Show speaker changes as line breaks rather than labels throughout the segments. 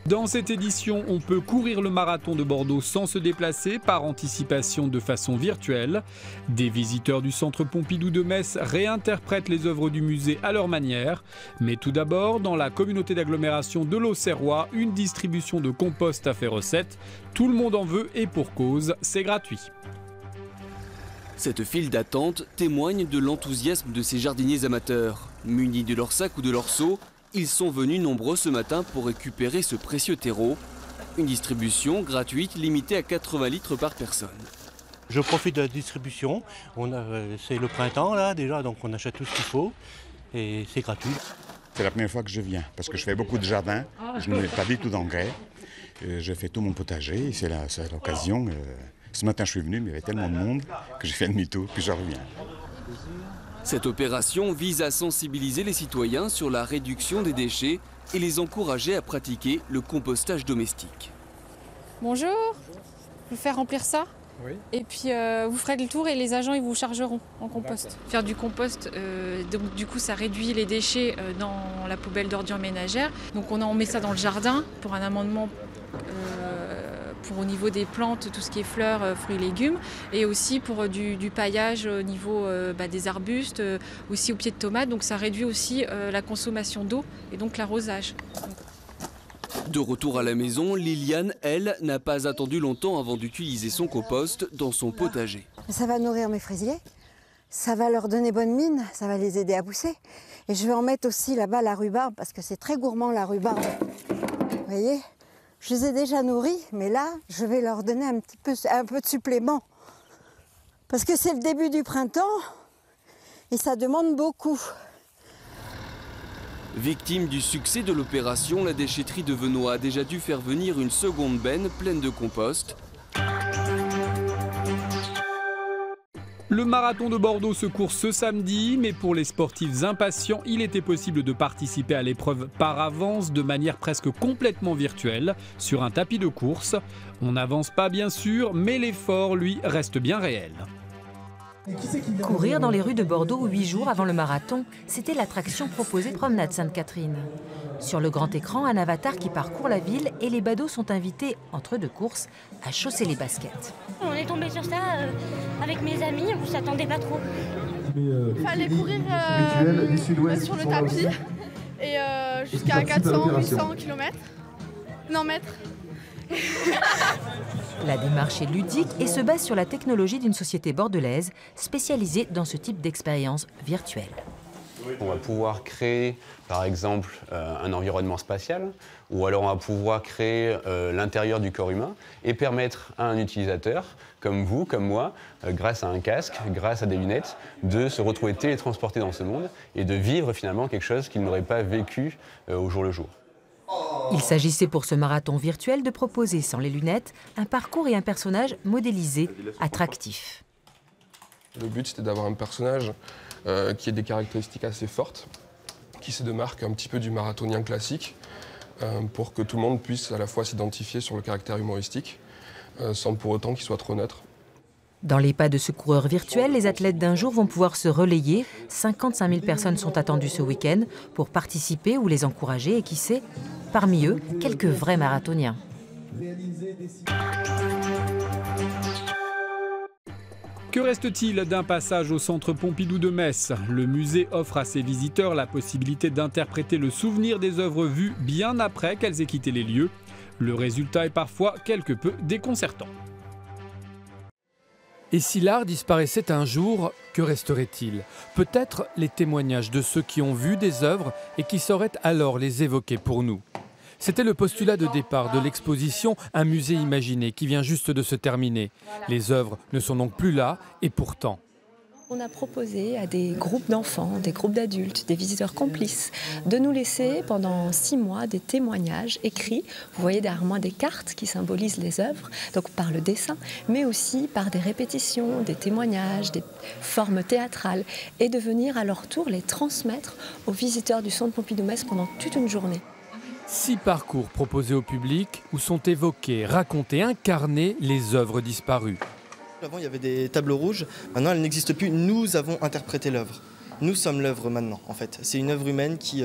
Dans cette édition, on peut courir le marathon de Bordeaux sans se déplacer, par anticipation de façon virtuelle. Des visiteurs du centre Pompidou de Metz réinterprètent les œuvres du musée à leur manière. Mais tout d'abord, dans la communauté d'agglomération de l'Auxerrois, une distribution de compost a fait recette. Tout le monde en veut et pour cause, c'est gratuit.
Cette file d'attente témoigne de l'enthousiasme de ces jardiniers amateurs. Munis de leur sac ou de leur seau, ils sont venus nombreux ce matin pour récupérer ce précieux terreau. Une distribution gratuite limitée à 80 litres par personne.
Je profite de la distribution. C'est le printemps là déjà, donc on achète tout ce qu'il faut et c'est gratuit.
C'est la première fois que je viens parce que je fais beaucoup de jardin. Je ne mets pas du tout d'engrais. Je fais tout mon potager et c'est l'occasion. Ce matin je suis venu mais il y avait tellement de monde que j'ai fait demi-tour puis je reviens.
Cette opération vise à sensibiliser les citoyens sur la réduction des déchets et les encourager à pratiquer le compostage domestique.
Bonjour, je vais faire remplir ça. Oui. Et puis vous ferez le tour et les agents ils vous chargeront en compost. Faire du compost, donc du coup ça réduit les déchets dans la poubelle d'ordures ménagères. Donc on met ça dans le jardin pour un amendement pour au niveau des plantes, tout ce qui est fleurs, fruits et légumes, et aussi pour du paillage au niveau des arbustes, aussi au pied de tomates. Donc ça réduit aussi la consommation d'eau et donc l'arrosage.
De retour à la maison, Liliane, elle, n'a pas attendu longtemps avant d'utiliser son compost dans son potager.
Ça va nourrir mes fraisiers, ça va leur donner bonne mine, ça va les aider à pousser. Et je vais en mettre aussi là-bas la rhubarbe, parce que c'est très gourmand la rhubarbe. Vous voyez ? Je les ai déjà nourris, mais là, je vais leur donner un peu de supplément. Parce que c'est le début du printemps et ça demande beaucoup.
Victime du succès de l'opération, la déchetterie de Venoy a déjà dû faire venir une seconde benne pleine de compost.
Le marathon de Bordeaux se court ce samedi, mais pour les sportifs impatients, il était possible de participer à l'épreuve par avance de manière presque complètement virtuelle sur un tapis de course. On n'avance pas bien sûr, mais l'effort, lui, reste bien réel.
Courir dans les rues de Bordeaux 8 jours avant le marathon, c'était l'attraction proposée Promenade Sainte-Catherine. Sur le grand écran, un avatar qui parcourt la ville et les badauds sont invités, entre deux courses, à chausser les baskets.
On est tombé sur ça avec mes amis, on ne s'attendait pas trop.
Il fallait courir sur le tapis et jusqu'à 400-800 km. Non, mètres.
La démarche est ludique et se base sur la technologie d'une société bordelaise spécialisée dans ce type d'expérience virtuelle.
On va pouvoir créer, par exemple, un environnement spatial, ou alors on va pouvoir créer l'intérieur du corps humain et permettre à un utilisateur, comme vous, comme moi, grâce à un casque, grâce à des lunettes, de se retrouver télétransporté dans ce monde et de vivre finalement quelque chose qu'il n'aurait pas vécu au jour le jour.
Il s'agissait pour ce marathon virtuel de proposer, sans les lunettes, un parcours et un personnage modélisé, attractif.
Le but, c'était d'avoir un personnage qui ait des caractéristiques assez fortes, qui se démarque un petit peu du marathonien classique, pour que tout le monde puisse à la fois s'identifier sur le caractère humoristique, sans pour autant qu'il soit trop neutre.
Dans les pas de ce coureur virtuel, les athlètes d'un jour vont pouvoir se relayer. 55 000 personnes sont attendues ce week-end pour participer ou les encourager et qui sait, parmi eux, quelques vrais marathoniens.
Que reste-t-il d'un passage au centre Pompidou de Metz? Le musée offre à ses visiteurs la possibilité d'interpréter le souvenir des œuvres vues bien après qu'elles aient quitté les lieux. Le résultat est parfois quelque peu déconcertant.
Et si l'art disparaissait un jour, que resterait-il? Peut-être les témoignages de ceux qui ont vu des œuvres et qui sauraient alors les évoquer pour nous. C'était le postulat de départ de l'exposition Un musée imaginé qui vient juste de se terminer. Les œuvres ne sont donc plus là et pourtant...
On a proposé à des groupes d'enfants, des groupes d'adultes, des visiteurs complices, de nous laisser pendant 6 mois des témoignages écrits. Vous voyez derrière moi des cartes qui symbolisent les œuvres, donc par le dessin, mais aussi par des répétitions, des témoignages, des formes théâtrales, et de venir à leur tour les transmettre aux visiteurs du centre Pompidou-Metz pendant toute une journée.
6 parcours proposés au public où sont évoquées, racontées, incarnées les œuvres disparues.
Avant, il y avait des tableaux rouges. Maintenant, elles n'existent plus. Nous avons interprété l'œuvre. nous sommes l'œuvre maintenant, en fait. C'est une œuvre humaine qui...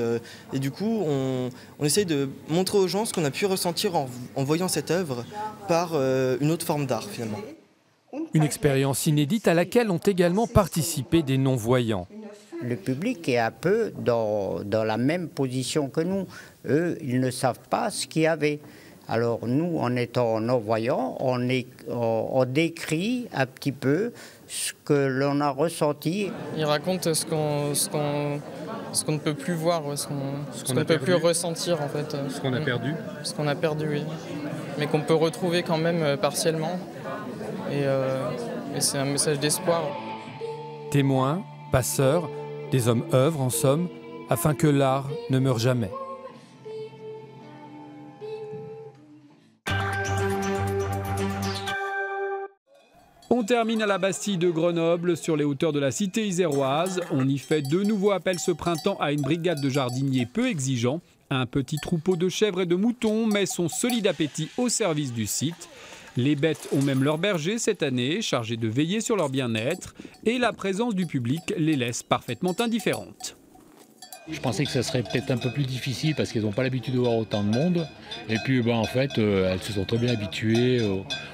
et du coup, on essaye de montrer aux gens ce qu'on a pu ressentir en voyant cette œuvre par une autre forme d'art, finalement.
Une expérience inédite à laquelle ont également participé des non-voyants.
Le public est un peu dans la même position que nous. Eux, ils ne savent pas ce qu'il y avait. Alors nous, en étant non-voyants, on décrit un petit peu ce que l'on a ressenti.
Il raconte ce qu'on ne peut plus voir, ce qu'on ne peut plus ressentir en fait.
Ce qu'on a perdu.
Ce qu'on a perdu, oui. Mais qu'on peut retrouver quand même partiellement. Et c'est un message d'espoir.
Témoins, passeurs, des hommes œuvrent en somme, afin que l'art ne meure jamais.
On termine à la Bastille de Grenoble, sur les hauteurs de la cité iséroise. On y fait de nouveaux appels ce printemps à une brigade de jardiniers peu exigeants. Un petit troupeau de chèvres et de moutons met son solide appétit au service du site. Les bêtes ont même leur berger cette année, chargé de veiller sur leur bien-être. Et la présence du public les laisse parfaitement indifférentes.
Je pensais que ça serait peut-être un peu plus difficile parce qu'elles n'ont pas l'habitude de voir autant de monde. Et puis en fait, elles se sont très bien habituées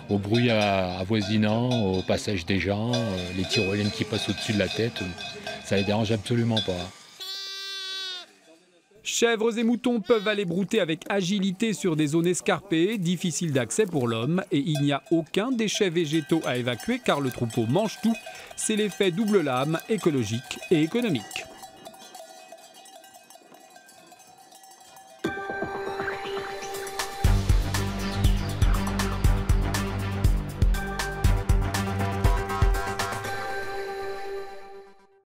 au bruit avoisinant, au passage des gens, les tyroliennes qui passent au-dessus de la tête. Ça les dérange absolument pas.
Chèvres et moutons peuvent aller brouter avec agilité sur des zones escarpées, difficiles d'accès pour l'homme, et il n'y a aucun déchet végétaux à évacuer car le troupeau mange tout. C'est l'effet double lame, écologique et économique.